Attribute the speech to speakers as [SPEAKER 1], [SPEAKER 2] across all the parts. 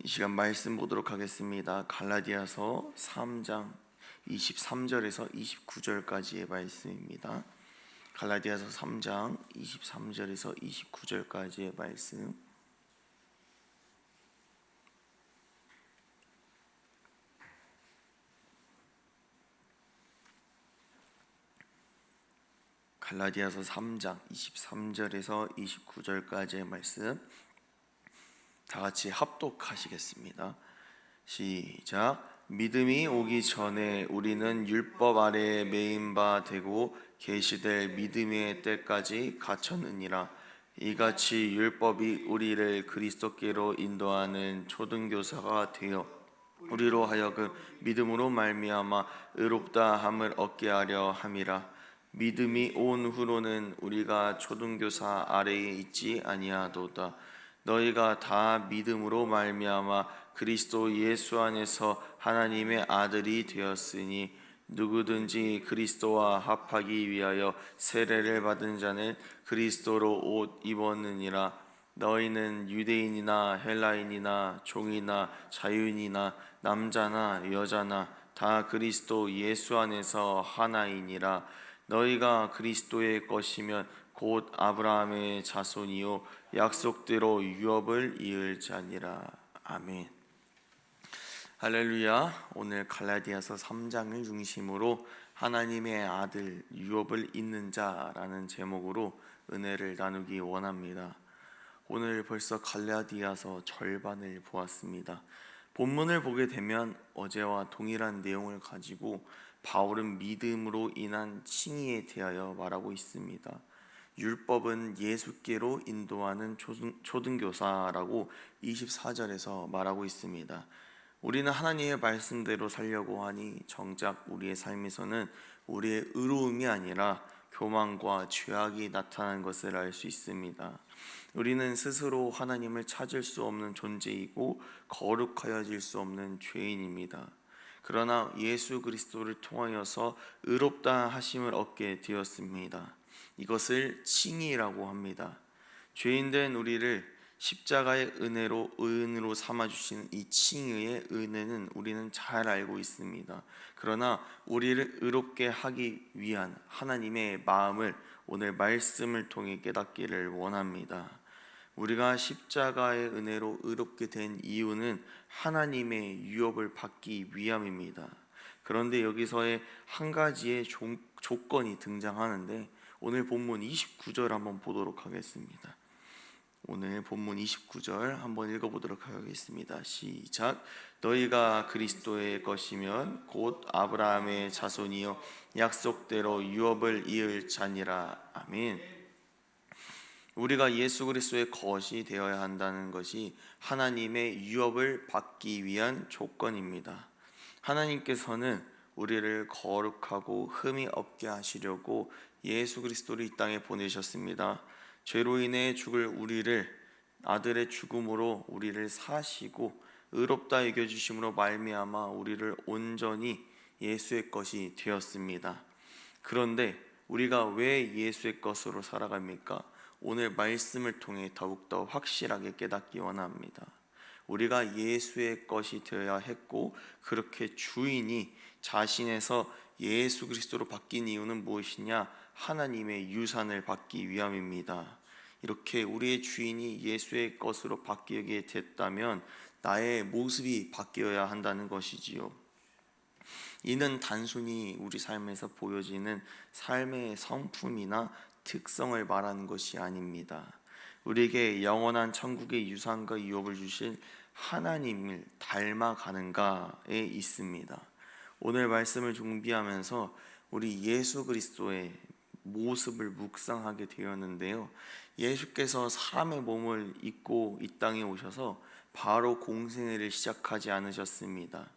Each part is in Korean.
[SPEAKER 1] 이 시간 말씀 보도록 하겠습니다. 갈라디아서 3장 23절에서 29절까지의 말씀입니다. 갈라디아서 3장 23절에서 29절까지의 말씀. 갈라디아서 3장 23절에서 29절까지의 말씀 다 같이 합독하시겠습니다. 시작. 믿음이 오기 전에 우리는 율법 아래에 매인 바 되고 계시될 믿음의 때까지 갇혔느니라. 이같이 율법이 우리를 그리스도께로 인도하는 초등교사가 되어 우리로 하여금 믿음으로 말미암아 의롭다 함을 얻게 하려 함이라. 믿음이 온 후로는 우리가 초등교사 아래에 있지 아니하도다. 너희가 다 믿음으로 말미암아 그리스도 예수 안에서 하나님의 아들이 되었으니 누구든지 그리스도와 합하기 위하여 세례를 받은 자는 그리스도로 옷 입었느니라. 너희는 유대인이나 헬라인이나 종이나 자유인이나 남자나 여자나 다 그리스도 예수 안에서 하나이니라. 너희가 그리스도의 것이면 곧 아브라함의 자손이요 약속대로 유업을 이을 자니라. 아멘. 할렐루야. 오늘 갈라디아서 3장을 중심으로 하나님의 아들 유업을 잇는 자라는 제목으로 은혜를 나누기 원합니다. 오늘 벌써 갈라디아서 절반을 보았습니다. 본문을 보게 되면 어제와 동일한 내용을 가지고 바울은 믿음으로 인한 칭의에 대하여 말하고 있습니다. 율법은 예수께로 인도하는 초등교사라고 24절에서 말하고 있습니다. 우리는 하나님의 말씀대로 살려고 하니 정작 우리의 삶에서는 우리의 의로움이 아니라 교만과 죄악이 나타나는 것을 알 수 있습니다. 우리는 스스로 하나님을 찾을 수 없는 존재이고 거룩하여질 수 없는 죄인입니다. 그러나 예수 그리스도를 통하여서 의롭다 하심을 얻게 되었습니다. 이것을 칭의라고 합니다. 죄인된 우리를 십자가의 은혜로 의인으로 삼아주시는 이 칭의의 은혜는 우리는 잘 알고 있습니다. 그러나 우리를 의롭게 하기 위한 하나님의 마음을 오늘 말씀을 통해 깨닫기를 원합니다. 우리가 십자가의 은혜로 의롭게 된 이유는 하나님의 유업을 받기 위함입니다. 그런데 여기서의 한 가지의 조건이 등장하는데 오늘 본문 29절 한번 보도록 하겠습니다. 오늘 본문 29절 한번 읽어보도록 하겠습니다. 시작. 너희가 그리스도의 것이면 곧 아브라함의 자손이요 약속대로 유업을 이을 자니라. 아멘. 우리가 예수 그리스도의 것이 되어야 한다는 것이 하나님의 유업을 받기 위한 조건입니다. 하나님께서는 우리를 거룩하고 흠이 없게 하시려고 예수 그리스도를 이 땅에 보내셨습니다. 죄로 인해 죽을 우리를 아들의 죽음으로 우리를 사시고 의롭다 여겨주심으로 말미암아 우리를 온전히 예수의 것이 되었습니다. 그런데 우리가 왜 예수의 것으로 살아갑니까? 오늘 말씀을 통해 더욱더 확실하게 깨닫기 원합니다. 우리가 예수의 것이 되어야 했고 그렇게 주인이 자신에서 예수 그리스도로 바뀐 이유는 무엇이냐? 하나님의 유산을 받기 위함입니다. 이렇게 우리의 주인이 예수의 것으로 바뀌게 됐다면 나의 모습이 바뀌어야 한다는 것이지요. 이는 단순히 우리 삶에서 보여지는 삶의 성품이나 특성을 말하는 것이 아닙니다. 우리에게 영원한 천국의 유산과 유업을 주실 하나님을 닮아가는가에 있습니다. 오늘 말씀을 준비하면서 우리 예수 그리스도의 모습을 묵상하게 되었는데요. 예수께서 사람의 몸을 입고 이 땅에 오셔서 바로 공생애를 시작하지 않으셨습니다.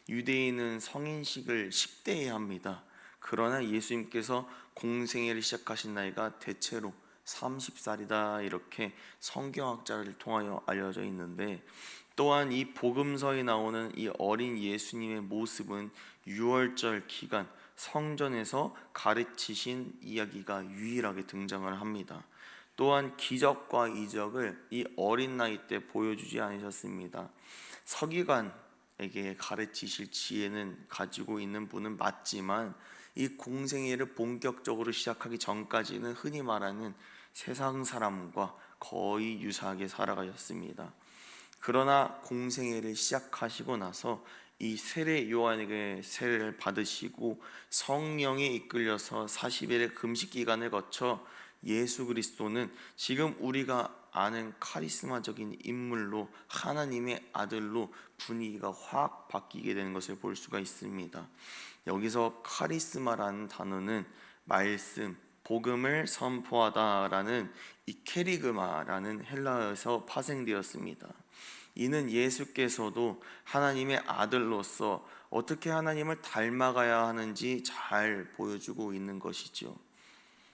[SPEAKER 1] 유대인은 성인식을 10대에 합니다. 그러나 예수님께서 공생애를 시작하신 나이가 대체로 30살이다 이렇게 성경학자를 통하여 알려져 있는데, 또한 이 복음서에 나오는 이 어린 예수님의 모습은 유월절 기간 성전에서 가르치신 이야기가 유일하게 등장을 합니다. 또한 기적과 이적을 이 어린 나이 때 보여주지 않으셨습니다. 서기관에게 가르치실 지혜는 가지고 있는 분은 맞지만 이 공생애를 본격적으로 시작하기 전까지는 흔히 말하는 세상 사람과 거의 유사하게 살아가셨습니다. 그러나 공생애를 시작하시고 나서 이 세례 요한에게 세례를 받으시고 성령에 이끌려서 40일의 금식 기간을 거쳐 예수 그리스도는 지금 우리가 아는 카리스마적인 인물로 하나님의 아들로 분위기가 확 바뀌게 되는 것을 볼 수가 있습니다. 여기서 카리스마라는 단어는 말씀, 복음을 선포하다라는 이 케리그마라는 헬라어에서 파생되었습니다. 이는 예수께서도 하나님의 아들로서 어떻게 하나님을 닮아가야 하는지 잘 보여주고 있는 것이죠.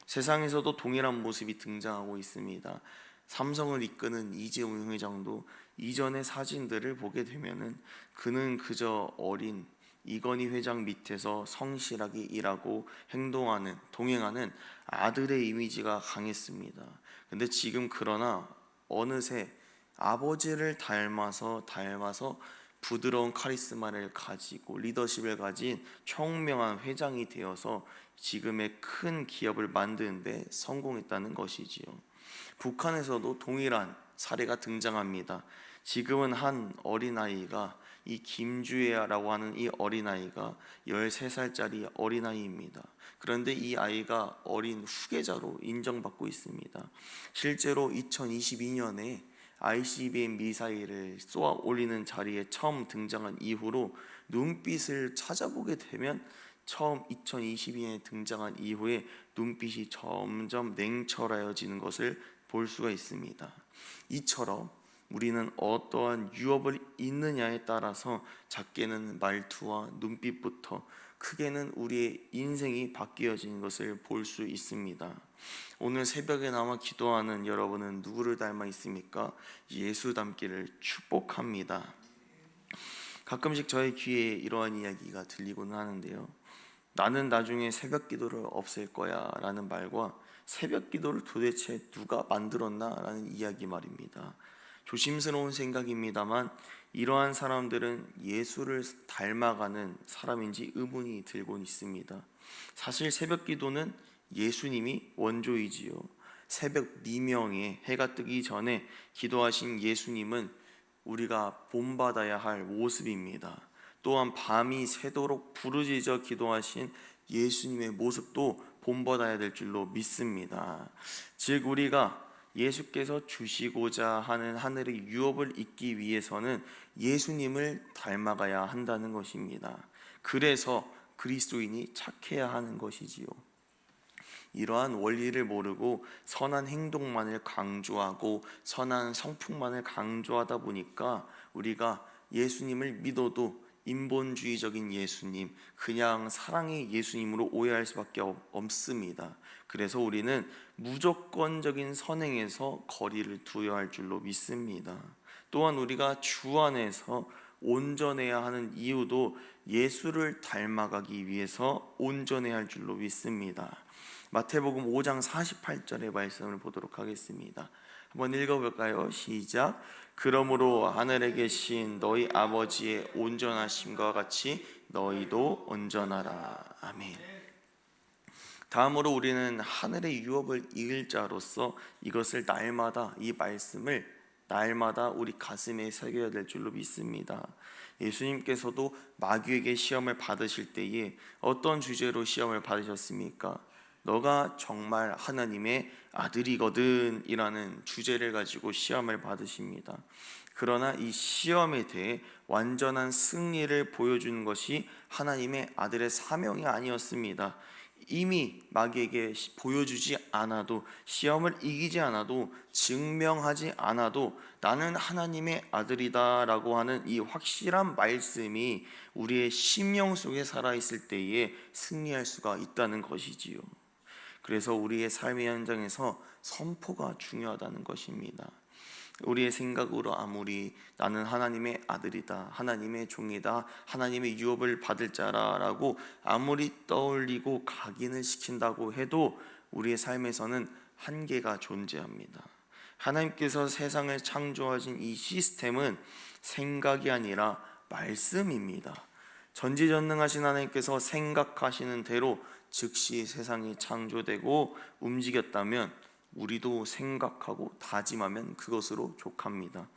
[SPEAKER 1] 세상에서도 동일한 모습이 등장하고 있습니다. 삼성을 이끄는 이재용 회장도 이전의 사진들을 보게 되면은 그는 그저 어린 이건희 회장 밑에서 성실하게 일하고 행동하는, 동행하는 아들의 이미지가 강했습니다. 근데 지금 그러나 어느새 아버지를 닮아서 부드러운 카리스마를 가지고 리더십을 가진 총명한 회장이 되어서 지금의 큰 기업을 만드는데 성공했다는 것이지요. 북한에서도 동일한 사례가 등장합니다. 지금은 한 어린아이가, 이 김주혜라고 하는 이 어린아이가 13살짜리 어린아이입니다. 그런데 이 아이가 어린 후계자로 인정받고 있습니다. 실제로 2022년에 ICBM 미사일을 쏘아 올리는 자리에 처음 등장한 이후로 눈빛을 찾아보게 되면 처음 2022년에 등장한 이후에 눈빛이 점점 냉철해지는 것을 볼 수가 있습니다. 이처럼 우리는 어떠한 유업을 잇느냐에 따라서 작게는 말투와 눈빛부터 크게는 우리의 인생이 바뀌어지는 것을 볼 수 있습니다. 오늘 새벽에 나와 기도하는 여러분은 누구를 닮아 있습니까? 예수 닮기를 축복합니다. 가끔씩 저의 귀에 이러한 이야기가 들리곤 하는데요. 나는 나중에 새벽 기도를 없앨 거야 라는 말과 새벽 기도를 도대체 누가 만들었나 라는 이야기 말입니다. 조심스러운 생각입니다만 이러한 사람들은 예수를 닮아가는 사람인지 의문이 들곤 있습니다. 사실 새벽 기도는 예수님이 원조이지요. 새벽 미명에 해가 뜨기 전에 기도하신 예수님은 우리가 본받아야 할 모습입니다. 또한 밤이 새도록 부르짖어 기도하신 예수님의 모습도 본받아야 될 줄로 믿습니다. 즉 우리가 예수께서 주시고자 하는 하늘의 유업을 잇기 위해서는 예수님을 닮아가야 한다는 것입니다. 그래서 그리스도인이 착해야 하는 것이지요. 이러한 원리를 모르고 선한 행동만을 강조하고 선한 성품만을 강조하다 보니까 우리가 예수님을 믿어도 인본주의적인 예수님, 그냥 사랑의 예수님으로 오해할 수밖에 없습니다. 그래서 우리는 무조건적인 선행에서 거리를 두어야 할 줄로 믿습니다. 또한 우리가 주 안에서 온전해야 하는 이유도 예수를 닮아가기 위해서 온전해야 할 줄로 믿습니다. 마태복음 5장 48절의 말씀을 보도록 하겠습니다. 한번 읽어볼까요? 시작. 그러므로 하늘에 계신 너희 아버지의 온전하심과 같이 너희도 온전하라. 아멘. 다음으로 우리는 하늘의 유업을 이을 자로서 이것을 날마다, 이 말씀을 날마다 우리 가슴에 새겨야 될 줄로 믿습니다. 예수님께서도 마귀에게 시험을 받으실 때에 어떤 주제로 시험을 받으셨습니까? 너가 정말 하나님의 아들이거든 이라는 주제를 가지고 시험을 받으십니다. 그러나 이 시험에 대해 완전한 승리를 보여주는 것이 하나님의 아들의 사명이 아니었습니다. 이미 마귀에게 보여주지 않아도, 시험을 이기지 않아도, 증명하지 않아도 나는 하나님의 아들이다 라고 하는 이 확실한 말씀이 우리의 심령 속에 살아있을 때에 승리할 수가 있다는 것이지요. 그래서 우리의 삶의 현장에서 선포가 중요하다는 것입니다. 우리의 생각으로 아무리 나는 하나님의 아들이다, 하나님의 종이다, 하나님의 유업을 받을 자라라고 아무리 떠올리고 각인을 시킨다고 해도 우리의 삶에서는 한계가 존재합니다. 하나님께서 세상을 창조하신 이 시스템은 생각이 아니라 말씀입니다. 전지전능하신 하나님께서 생각하시는 대로 즉시 세상이 창조되고 움직였다면 우리도 생각하고 다짐하면 그것으로 족합니다.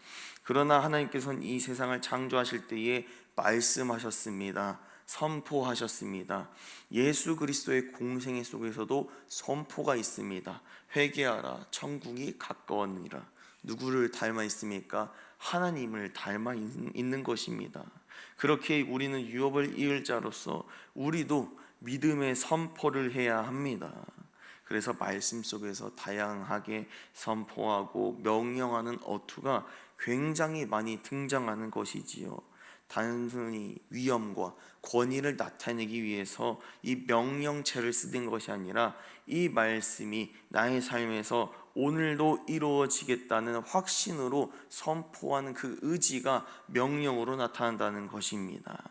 [SPEAKER 1] 그러나 하나님께서는 이 세상을 창조하실 때에 말씀하셨습니다. 선포하셨습니다. 예수 그리스도의 공생애 속에서도 선포가 있습니다. 회개하라, 천국이 가까웠느니라. 누구를 닮아 있습니까? 하나님을 닮아 있는 것입니다. 그렇게 우리는 유업을 이을 자로서 우리도 믿음의 선포를 해야 합니다. 그래서 말씀 속에서 다양하게 선포하고 명령하는 어투가 굉장히 많이 등장하는 것이지요. 단순히 위엄과 권위를 나타내기 위해서 이 명령체를 쓰는 것이 아니라 이 말씀이 나의 삶에서 오늘도 이루어지겠다는 확신으로 선포하는 그 의지가 명령으로 나타난다는 것입니다.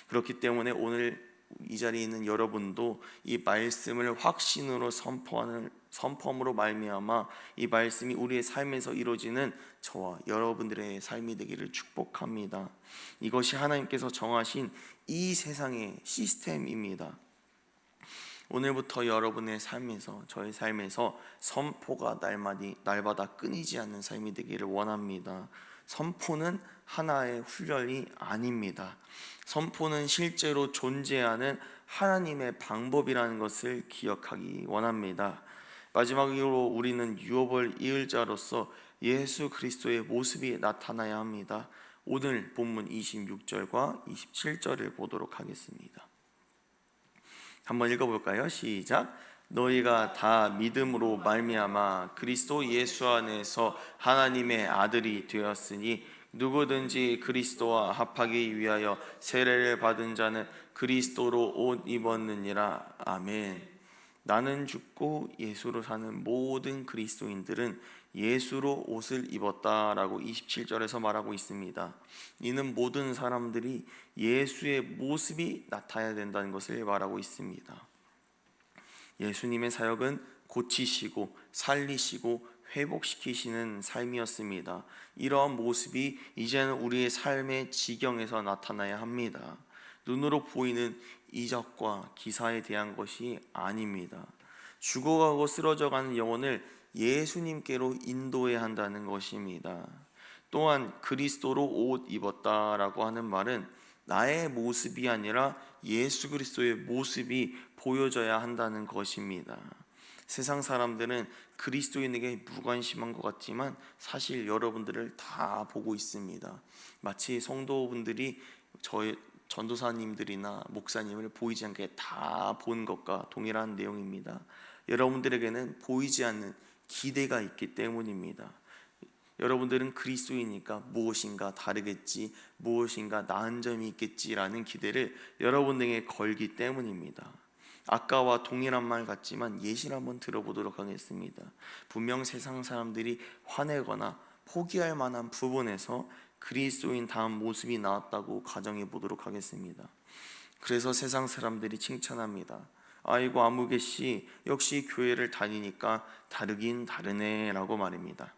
[SPEAKER 1] 그렇기 때문에 오늘 이 자리에 있는 여러분도 이 말씀을 확신으로 선포함으로 말미암아 이 말씀이 우리의 삶에서 이루어지는 저와 여러분들의 삶이 되기를 축복합니다. 이것이 하나님께서 정하신 이 세상의 시스템입니다. 오늘부터 여러분의 삶에서, 저의 삶에서 선포가 날마다 끊이지 않는 삶이 되기를 원합니다. 선포는 하나의 훈련이 아닙니다. 선포는 실제로 존재하는 하나님의 방법이라는 것을 기억하기 원합니다. 마지막으로 우리는 유업을 이을 자로서 예수 그리스도의 모습이 나타나야 합니다. 오늘 본문 26절과 27절을 보도록 하겠습니다. 한번 읽어볼까요? 시작. 너희가 다 믿음으로 말미암아 그리스도 예수 안에서 하나님의 아들이 되었으니 누구든지 그리스도와 합하기 위하여 세례를 받은 자는 그리스도로 옷 입었느니라. 아멘. 나는 죽고 예수로 사는 모든 그리스도인들은 예수로 옷을 입었다라고 27절에서 말하고 있습니다. 이는 모든 사람들이 예수의 모습이 나타나야 된다는 것을 말하고 있습니다. 예수님의 사역은 고치시고 살리시고 회복시키시는 삶이었습니다. 이러한 모습이 이제는 우리의 삶의 지경에서 나타나야 합니다. 눈으로 보이는 이적과 기사에 대한 것이 아닙니다. 죽어가고 쓰러져가는 영혼을 예수님께로 인도해야 한다는 것입니다. 또한 그리스도로 옷 입었다라고 하는 말은 나의 모습이 아니라 예수 그리스도의 모습이 보여져야 한다는 것입니다. 세상 사람들은 그리스도인에게 무관심한 것 같지만 사실 여러분들을 다 보고 있습니다. 마치 성도분들이 저희 전도사님들이나 목사님을 보이지 않게 다 보는 것과 동일한 내용입니다. 여러분들에게는 보이지 않는 기대가 있기 때문입니다. 여러분들은 그리스도이니까 무엇인가 다르겠지, 무엇인가 나은 점이 있겠지라는 기대를 여러분에게 걸기 때문입니다. 아까와 동일한 말 같지만 예시를 한번 들어보도록 하겠습니다. 분명 세상 사람들이 화내거나 포기할 만한 부분에서 그리스도인 다운 모습이 나왔다고 가정해 보도록 하겠습니다. 그래서 세상 사람들이 칭찬합니다. 아이고 아무개씨 역시 교회를 다니니까 다르긴 다르네 라고 말입니다.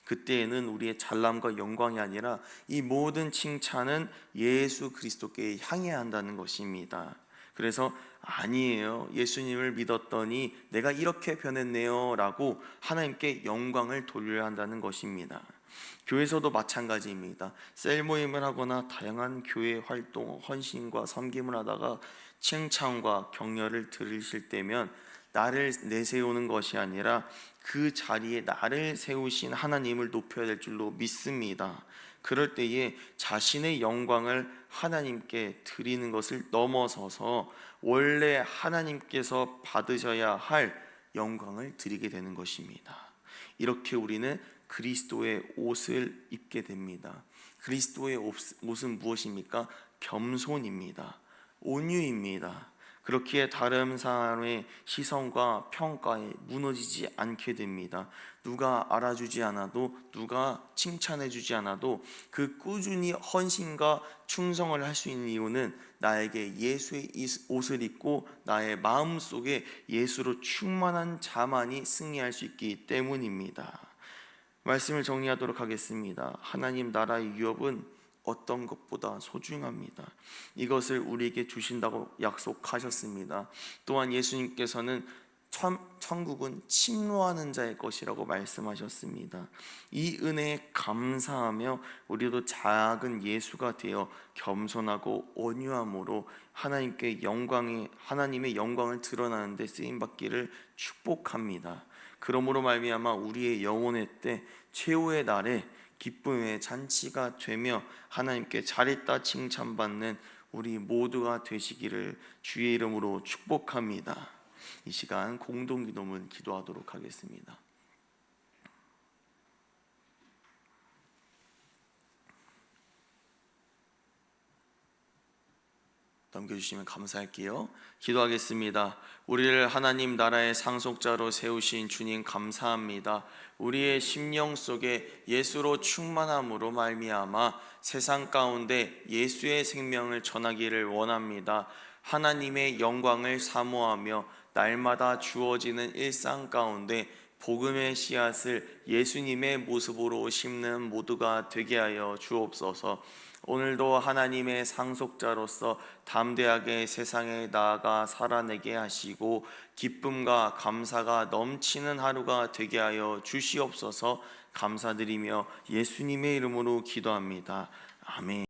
[SPEAKER 1] 그때에는 우리의 잘남과 영광이 아니라 이 모든 칭찬은 예수 그리스도께 향해야 한다는 것입니다. 그래서 아니에요, 예수님을 믿었더니 내가 이렇게 변했네요 라고 하나님께 영광을 돌려야 한다는 것입니다. 교회에서도 마찬가지입니다. 셀 모임을 하거나 다양한 교회 활동, 헌신과 섬김을 하다가 칭찬과 격려를 들으실 때면 나를 내세우는 것이 아니라 그 자리에 나를 세우신 하나님을 높여야 될 줄로 믿습니다. 그럴 때에 자신의 영광을 하나님께 드리는 것을 넘어서서 원래 하나님께서 받으셔야 할 영광을 드리게 되는 것입니다. 이렇게 우리는 그리스도의 옷을 입게 됩니다. 그리스도의 옷은 무엇입니까? 겸손입니다. 온유입니다. 그렇기에 다른 사람의 시선과 평가에 무너지지 않게 됩니다. 누가 알아주지 않아도, 누가 칭찬해주지 않아도 그 꾸준히 헌신과 충성을 할 수 있는 이유는 나에게 예수의 옷을 입고 나의 마음속에 예수로 충만한 자만이 승리할 수 있기 때문입니다. 말씀을 정리하도록 하겠습니다. 하나님 나라의 유업은 어떤 것보다 소중합니다. 이것을 우리에게 주신다고 약속하셨습니다. 또한 예수님께서는 천국은 침노하는 자의 것이라고 말씀하셨습니다. 이 은혜에 감사하며 우리도 작은 예수가 되어 겸손하고 온유함으로 하나님의 영광을 드러나는 데 쓰임 받기를 축복합니다. 그러므로 말미암아 우리의 영혼의 때 최후의 날에 기쁨의 잔치가 되며 하나님께 잘했다 칭찬받는 우리 모두가 되시기를 주의 이름으로 축복합니다. 이 시간 공동기도문 기도하도록 하겠습니다. 넘겨주시면 감사할게요. 기도하겠습니다. 우리를 하나님 나라의 상속자로 세우신 주님 감사합니다. 우리의 심령 속에 예수로 충만함으로 말미암아 세상 가운데 예수의 생명을 전하기를 원합니다. 하나님의 영광을 사모하며 날마다 주어지는 일상 가운데 복음의 씨앗을 예수님의 모습으로 심는 모두가 되게 하여 주옵소서. 오늘도 하나님의 상속자로서 담대하게 세상에 나아가 살아내게 하시고 기쁨과 감사가 넘치는 하루가 되게 하여 주시옵소서. 감사드리며 예수님의 이름으로 기도합니다. 아멘.